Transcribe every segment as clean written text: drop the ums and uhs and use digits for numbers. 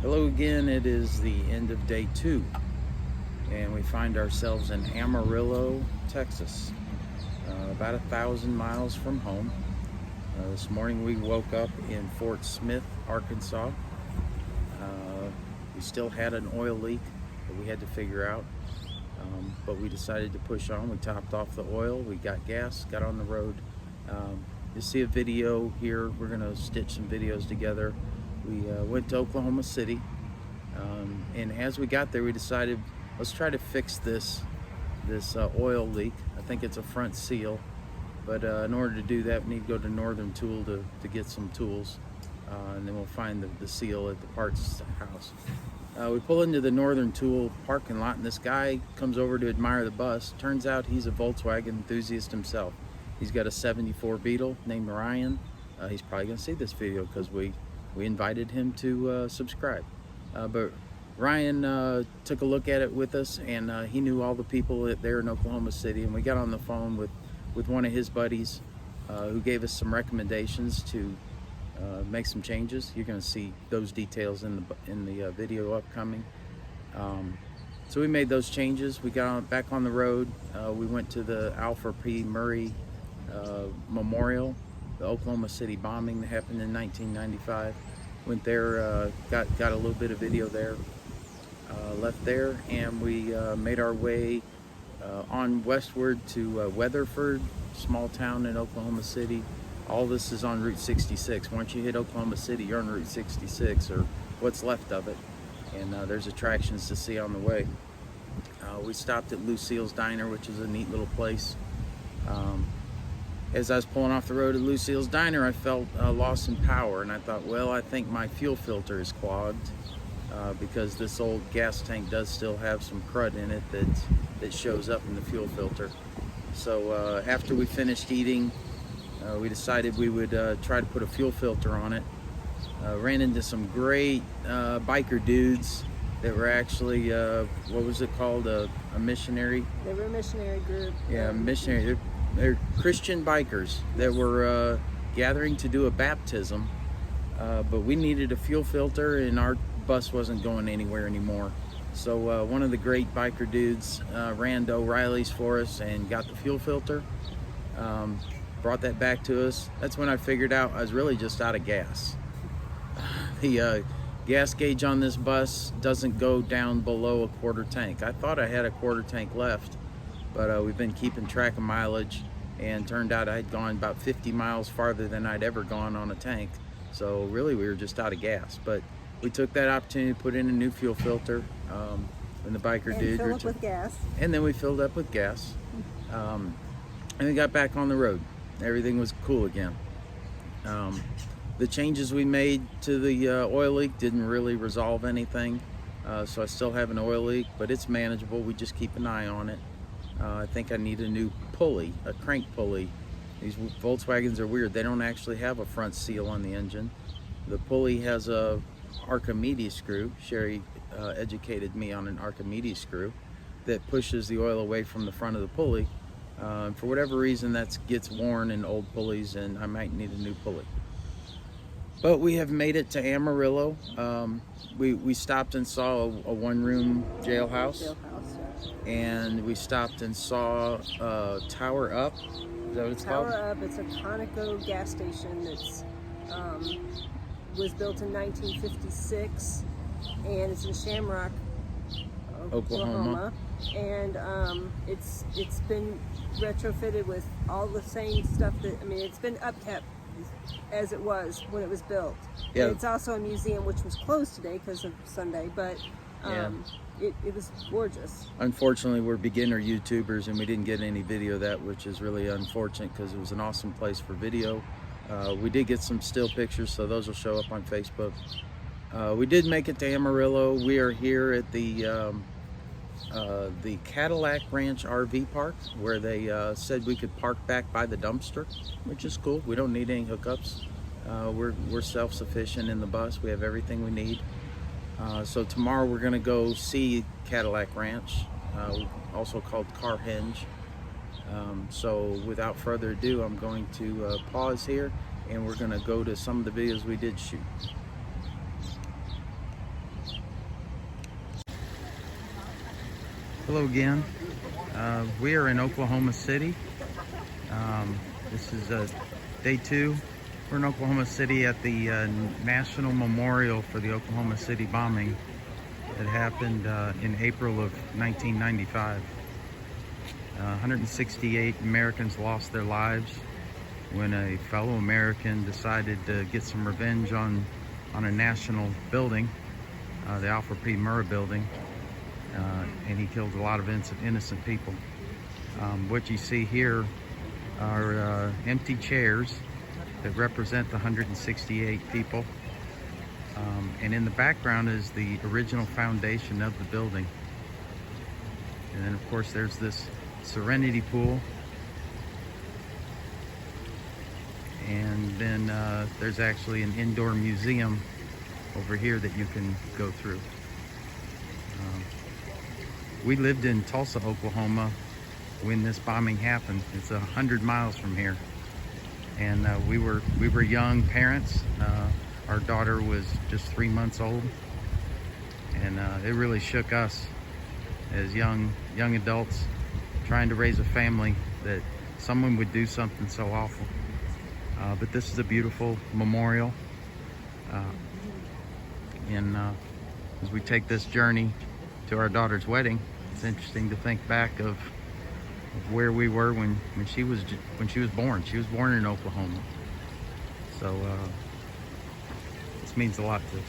Hello again, it is the end of day 2 and we find ourselves in Amarillo, Texas, about 1,000 miles from home. This morning we woke up in Fort Smith, Arkansas. We still had an oil leak that we had to figure out, but we decided to push on. We topped off the oil, we got gas, got on the road. You see a video here, we're going to stitch some videos together. We went to Oklahoma City, and as we got there we decided, let's try to fix this oil leak. I think it's a front seal, but in order to do that we need to go to Northern Tool to get some tools, and then we'll find the seal at the parts house. We pull into the Northern Tool parking lot and this guy comes over to admire the bus. Turns out he's a Volkswagen enthusiast himself. He's got a 74 Beetle named Ryan. He's probably going to see this video because we invited him to subscribe. But Ryan took a look at it with us, and he knew all the people there in Oklahoma City, and we got on the phone with one of his buddies who gave us some recommendations to make some changes. You're going to see those details in the video upcoming. So we made those changes. We got back on the road. We went to the Alfred P. Murray Memorial, the Oklahoma City bombing that happened in 1995. Went there, got a little bit of video there. Left there, and we made our way on westward to Weatherford, small town in Oklahoma City. All this is on Route 66. Once you hit Oklahoma City, you're on Route 66, or what's left of it, and there's attractions to see on the way. We stopped at Lucille's Diner, which is a neat little place. As I was pulling off the road at Lucille's Diner, I felt loss in power, and I thought, well, I think my fuel filter is clogged, because this old gas tank does still have some crud in it that shows up in the fuel filter. So after we finished eating, we decided we would try to put a fuel filter on it. Ran into some great biker dudes that were actually, what was it called, a missionary? They were a missionary group. Yeah, missionary. They're Christian bikers that were gathering to do a baptism, but we needed a fuel filter and our bus wasn't going anywhere anymore. So one of the great biker dudes ran to O'Reilly's for us and got the fuel filter, brought that back to us. That's when I figured out I was really just out of gas. The gas gauge on this bus doesn't go down below a quarter tank. I thought I had a quarter tank left, but we've been keeping track of mileage, and turned out I had gone about 50 miles farther than I'd ever gone on a tank. So really we were just out of gas, but we took that opportunity to put in a new fuel filter, and the biker dude fill up with gas. And then we filled up with gas, and we got back on the road. Everything was cool again. The changes we made to the oil leak didn't really resolve anything, so I still have an oil leak, but it's manageable. We just keep an eye on it. I think I need a new pulley, a crank pulley. These Volkswagens are weird. They don't actually have a front seal on the engine. The pulley has a Archimedes screw. Sherry educated me on an Archimedes screw that pushes the oil away from the front of the pulley. For whatever reason, that gets worn in old pulleys, and I might need a new pulley. But we have made it to Amarillo. We stopped and saw a one-room jailhouse, and we stopped and saw Tower Up. Is that what it's called? Tower Up. It's a Conoco gas station that's was built in 1956, and it's in Shamrock, Oklahoma. And it's been retrofitted with all the same stuff that, I mean, it's been upkept as it was when it was built. Yeah. And it's also a museum, which was closed today because of Sunday, but it was gorgeous. Unfortunately, we're beginner YouTubers and we didn't get any video of that, which is really unfortunate because it was an awesome place for video. We did get some still pictures, so those will show up on Facebook. We did make it to Amarillo. We are here at the Cadillac Ranch RV park, where they said we could park back by the dumpster, which is cool. We don't need any hookups. We're self-sufficient in the bus. We have everything we need. So tomorrow we're going to go see Cadillac Ranch, also called Carhenge. So without further ado, I'm going to pause here, and we're going to go to some of the videos we did shoot. Hello again. We are in Oklahoma City. This is day 2. We're in Oklahoma City at the National Memorial for the Oklahoma City bombing that happened in April of 1995. 168 Americans lost their lives when a fellow American decided to get some revenge on a national building, the Alfred P. Murrah building, and he killed a lot of innocent people. What you see here are empty chairs that represent the 168 people, and in the background is the original foundation of the building. And then of course there's this serenity pool, and then there's actually an indoor museum over here that you can go through. We lived in Tulsa, Oklahoma when this bombing happened. It's 100 miles from here, and we were young parents. Our daughter was just 3 months old, and it really shook us as young adults trying to raise a family that someone would do something so awful. But this is a beautiful memorial, and as we take this journey to our daughter's wedding, it's interesting to think back of where we were when she was born. She was born in Oklahoma, so this means a lot to us.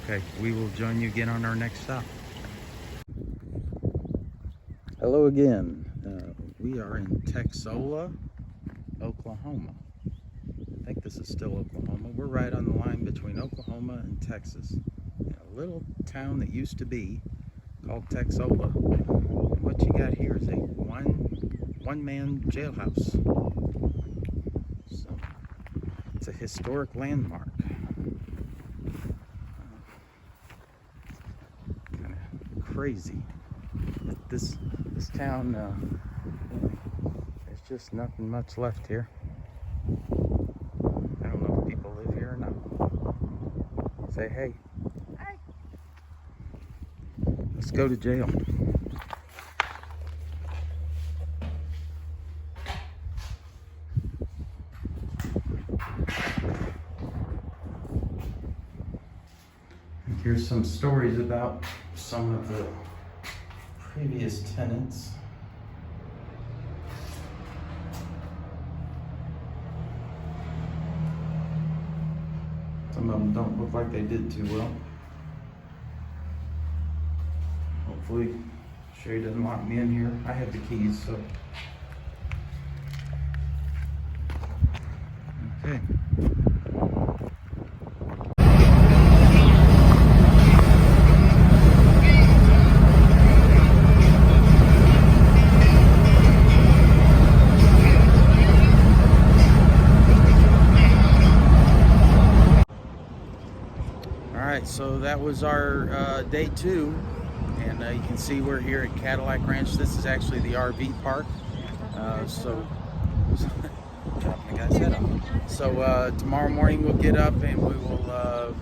Okay, we will join you again on our next stop. Hello again. We are in Texola, Oklahoma. I think this is still Oklahoma. We're right on the line between Oklahoma and Texas. A little town that used to be called Texola. And what you got here is a one-man jailhouse. So it's a historic landmark. Kind of crazy. This town, there's just nothing much left here. I don't know if people live here or not. Say hey. Hi. Let's go to jail. Here's some stories about some of the previous tenants. Some of them don't look like they did too well. Hopefully Sherry doesn't lock me in here. I have the keys, so. Okay. So that was our day 2, and you can see we're here at Cadillac Ranch. This is actually the RV park. So chopping the guy's head off. So tomorrow morning we'll get up and we will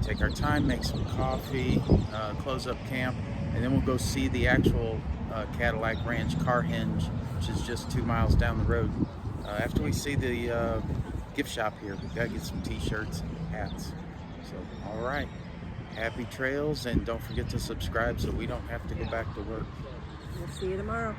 take our time, make some coffee, close up camp, and then we'll go see the actual Cadillac Ranch car hinge, which is just 2 miles down the road. After we see the gift shop here, we've got to get some t-shirts and hats. So, all right. Happy trails, and don't forget to subscribe so we don't have to go back to work. We'll see you tomorrow.